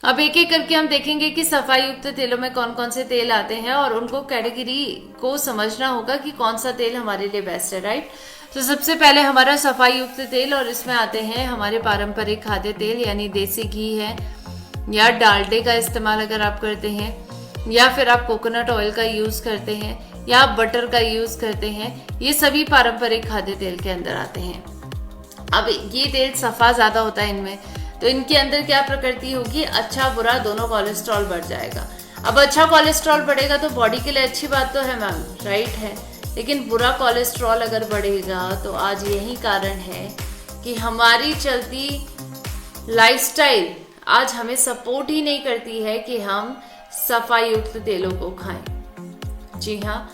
अब एक एक करके हम देखेंगे कि सफाई युक्त तेलों में कौन कौन से तेल आते हैं और उनको कैटेगरी को समझना होगा कि कौन सा तेल हमारे लिए बेस्ट है, राइट। तो सबसे पहले हमारा सफाई युक्त तेल, और इसमें आते हैं हमारे पारंपरिक खाद्य तेल यानी देसी घी है, या डालडे का इस्तेमाल अगर आप करते हैं, या फिर आप कोकोनट ऑयल का यूज करते हैं, या आप बटर का यूज करते हैं, ये सभी पारंपरिक खाद्य तेल के अंदर आते हैं। अब ये तेल सफा ज्यादा होता है इनमें, तो इनके अंदर क्या प्रकृति होगी, अच्छा बुरा दोनों कोलेस्ट्रॉल बढ़ जाएगा। अब अच्छा कोलेस्ट्रॉल बढ़ेगा तो बॉडी के लिए अच्छी बात तो है मैम, राइट है, लेकिन बुरा कोलेस्ट्रॉल अगर बढ़ेगा तो आज यही कारण है कि हमारी चलती लाइफस्टाइल आज हमें सपोर्ट ही नहीं करती है कि हम सफाई युक्त तेलों को खाएं। जी हाँ,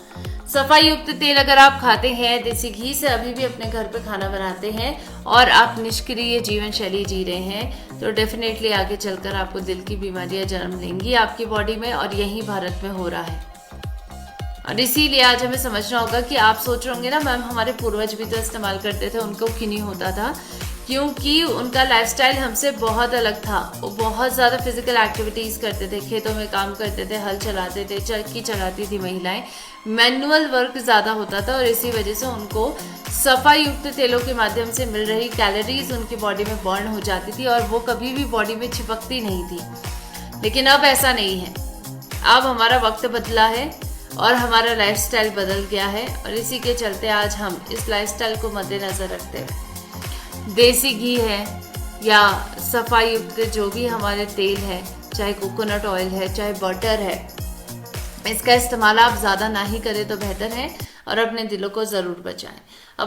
सफाई युक्त तेल अगर आप खाते हैं, देसी घी से अभी भी अपने घर पे खाना बनाते हैं और आप निष्क्रिय जीवन शैली जी रहे हैं, तो डेफिनेटली आगे चलकर आपको दिल की बीमारियां जन्म लेंगी आपकी बॉडी में, और यही भारत में हो रहा है। और इसीलिए आज हमें समझना होगा कि आप सोच रहे होंगे ना मैम हमारे पूर्वज भी तो इस्तेमाल करते थे, उनको क्यों नहीं होता था, क्योंकि उनका लाइफस्टाइल हमसे बहुत अलग था। वो बहुत ज़्यादा फिजिकल एक्टिविटीज़ करते थे, खेतों में काम करते थे, हल चलाते थे, चरखी चलाती थी महिलाएं, मैनुअल वर्क ज़्यादा होता था, और इसी वजह से उनको सफाई युक्त तेलों के माध्यम से मिल रही कैलोरीज उनकी बॉडी में बर्न हो जाती थी और वो कभी भी बॉडी में चिपकती नहीं थी। लेकिन अब ऐसा नहीं है, अब हमारा वक्त बदला है और हमारा लाइफस्टाइल बदल गया है, और इसी के चलते आज हम इस लाइफस्टाइल को मद्देनजर रखते हुए देसी घी है या सफाई युक्त जो भी हमारे तेल है, चाहे कोकोनट ऑयल है, चाहे बटर है, इसका इस्तेमाल आप ज़्यादा ना ही करें तो बेहतर है, और अपने दिलों को ज़रूर बचाएं। अब